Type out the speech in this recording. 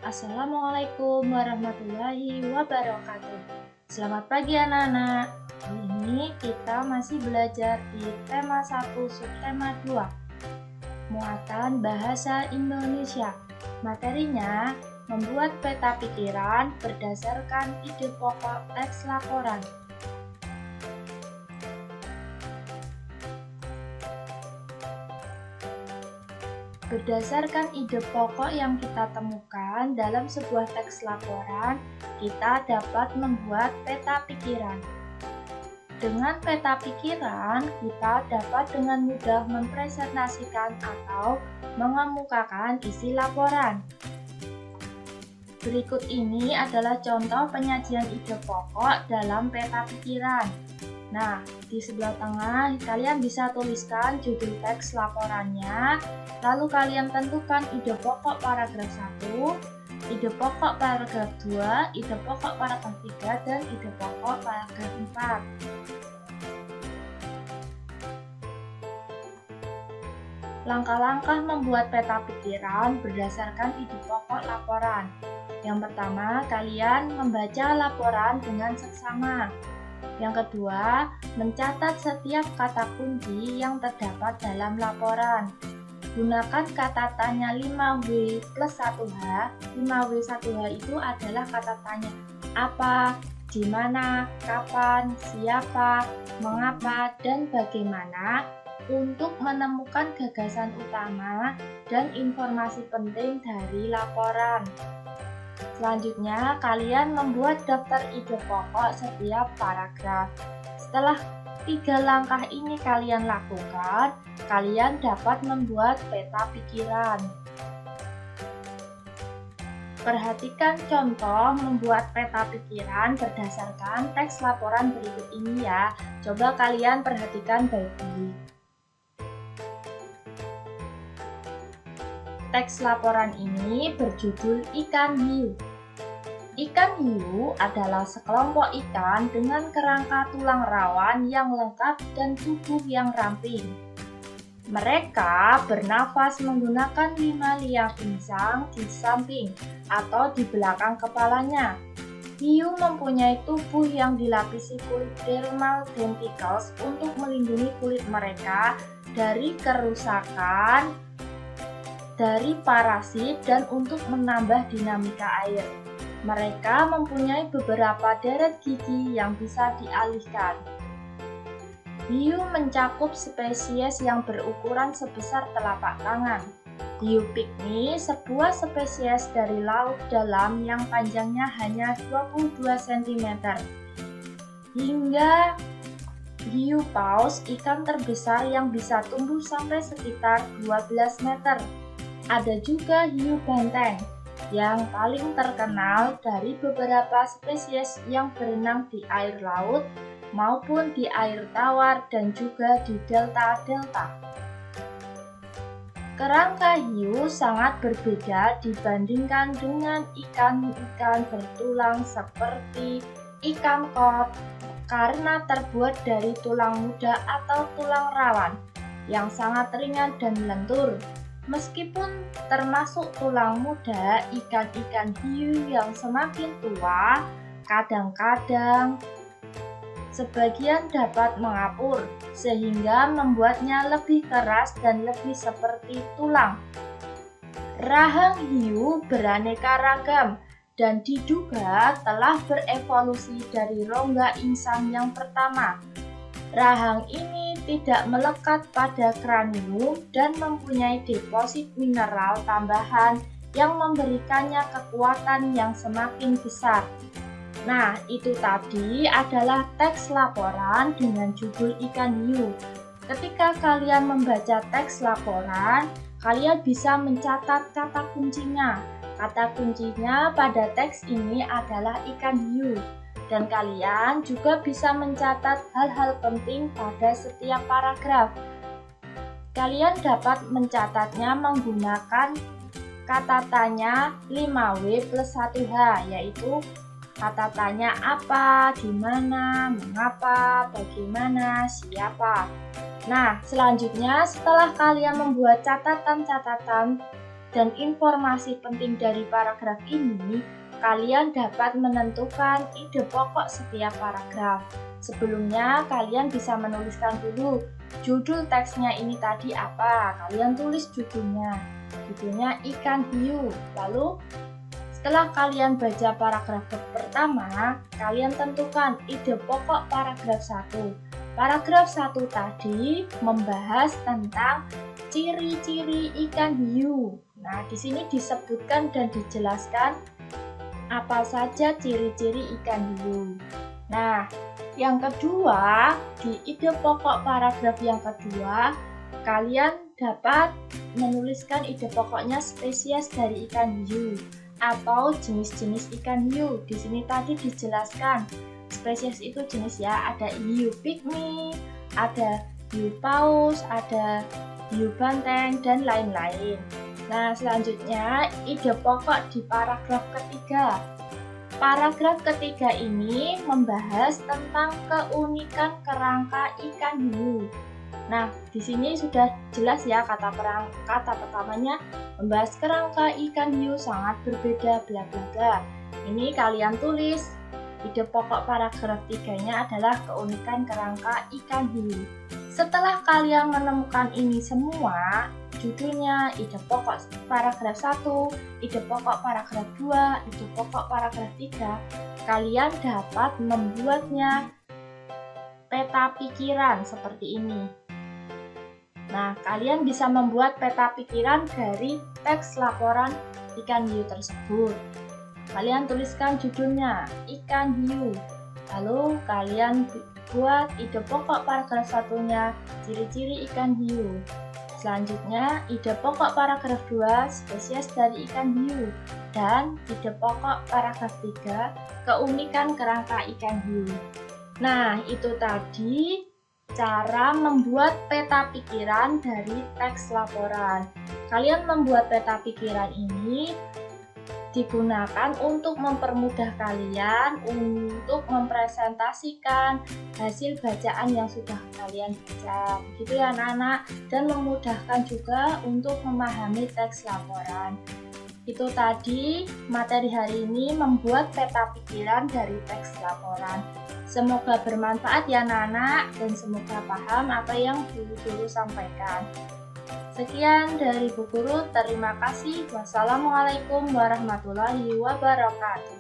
Assalamualaikum warahmatullahi wabarakatuh. Selamat pagi anak-anak. Hari ini kita masih belajar di tema 1 subtema 2, muatan bahasa Indonesia. Materinya membuat peta pikiran berdasarkan ide pokok teks laporan. Berdasarkan ide pokok yang kita temukan dalam sebuah teks laporan, kita dapat membuat peta pikiran. Dengan peta pikiran, kita dapat dengan mudah mempresentasikan atau mengemukakan isi laporan. Berikut ini adalah contoh penyajian ide pokok dalam peta pikiran. Nah, di sebelah tengah kalian bisa tuliskan judul teks laporannya, lalu kalian tentukan ide pokok paragraf 1, ide pokok paragraf 2, ide pokok paragraf 3, dan ide pokok paragraf 4. Langkah-langkah membuat peta pikiran berdasarkan ide pokok laporan. Yang pertama, kalian membaca laporan dengan seksama. Yang kedua, mencatat setiap kata kunci yang terdapat dalam laporan. Gunakan kata tanya 5W plus 1H. 5W1H itu adalah kata tanya apa, di mana, kapan, siapa, mengapa, dan bagaimana untuk menemukan gagasan utama dan informasi penting dari laporan. Selanjutnya, kalian membuat daftar ide pokok setiap paragraf. Setelah 3 langkah ini kalian lakukan, kalian dapat membuat peta pikiran. Perhatikan contoh membuat peta pikiran berdasarkan teks laporan berikut ini ya. Coba kalian perhatikan baik-baik. Teks laporan ini berjudul Ikan Hiu. Ikan hiu adalah sekelompok ikan dengan kerangka tulang rawan yang lengkap dan tubuh yang ramping. Mereka bernafas menggunakan 5 liang insang di samping atau di belakang kepalanya. Hiu mempunyai tubuh yang dilapisi kulit dermal denticles untuk melindungi kulit mereka dari kerusakan, dari parasit, dan untuk menambah dinamika air. Mereka mempunyai beberapa deret gigi yang bisa dialihkan. Hiu mencakup spesies yang berukuran sebesar telapak tangan. Hiu pygmy, sebuah spesies dari laut dalam yang panjangnya hanya 22 cm. Hingga hiu paus, ikan terbesar yang bisa tumbuh sampai sekitar 12 meter. Ada juga hiu banteng, yang paling terkenal dari beberapa spesies yang berenang di air laut maupun di air tawar dan juga di delta-delta. Kerangka hiu sangat berbeda dibandingkan dengan ikan-ikan bertulang seperti ikan kod karena terbuat dari tulang muda atau tulang rawan yang sangat ringan dan lentur. Meskipun termasuk tulang muda, ikan-ikan hiu yang semakin tua kadang-kadang sebagian dapat mengapur, sehingga membuatnya lebih keras dan lebih seperti tulang. Rahang hiu beraneka ragam dan diduga telah berevolusi dari rongga insang yang pertama. Rahang ini tidak melekat pada kranium dan mempunyai deposit mineral tambahan yang memberikannya kekuatan yang semakin besar. Nah, itu tadi adalah teks laporan dengan judul Ikan Hiu. Ketika kalian membaca teks laporan, kalian bisa mencatat kata kuncinya. Kata kuncinya pada teks ini adalah ikan hiu. Dan kalian juga bisa mencatat hal-hal penting pada setiap paragraf. Kalian dapat mencatatnya menggunakan kata tanya 5W plus 1H, yaitu kata tanya apa, di mana, mengapa, bagaimana, siapa. Nah, selanjutnya setelah kalian membuat catatan-catatan dan informasi penting dari paragraf ini, kalian dapat menentukan ide pokok setiap paragraf. Sebelumnya, kalian bisa menuliskan dulu judul teksnya ini tadi apa. Kalian tulis judulnya. Judulnya ikan hiu. Lalu, setelah kalian baca paragraf pertama, kalian tentukan ide pokok paragraf 1. Paragraf 1 tadi membahas tentang ciri-ciri ikan hiu. Nah, di sini disebutkan dan dijelaskan apa saja ciri-ciri ikan hiu. Nah, yang kedua, di ide pokok paragraf yang kedua, kalian dapat menuliskan ide pokoknya spesies dari ikan hiu atau jenis-jenis ikan hiu. Di sini tadi dijelaskan spesies itu jenis ya, ada hiu pygmy, ada hiu paus, ada hiu banteng, dan lain-lain. Nah, selanjutnya ide pokok di paragraf ketiga. Paragraf ketiga ini membahas tentang keunikan kerangka ikan hiu. Nah, di sini sudah jelas ya kata pertamanya membahas kerangka ikan hiu sangat berbeda bla bla bla. Ini kalian tulis. Ide pokok paragraf 3-nya adalah keunikan kerangka ikan hiu. Setelah kalian menemukan ini semua, judulnya, ide pokok paragraf 1, ide pokok paragraf 2, ide pokok paragraf 3, kalian dapat membuatnya peta pikiran seperti ini. Nah, kalian bisa membuat peta pikiran dari teks laporan ikan hiu tersebut. Kalian tuliskan judulnya, ikan hiu. Lalu kalian buat ide pokok paragraf 1-nya, ciri-ciri ikan hiu. Selanjutnya, ide pokok paragraf 2, spesies dari ikan hiu. Dan ide pokok paragraf 3, keunikan kerangka ikan hiu. Nah, itu tadi cara membuat peta pikiran dari teks laporan. Kalian membuat peta pikiran ini digunakan untuk mempermudah kalian untuk mempresentasikan hasil bacaan yang sudah kalian baca. Begitu ya anak-anak, dan memudahkan juga untuk memahami teks laporan. Itu tadi materi hari ini membuat peta pikiran dari teks laporan. Semoga bermanfaat ya anak-anak dan semoga paham apa yang guru sampaikan. Sekian dari Bu Guru, terima kasih. Wassalamualaikum warahmatullahi wabarakatuh.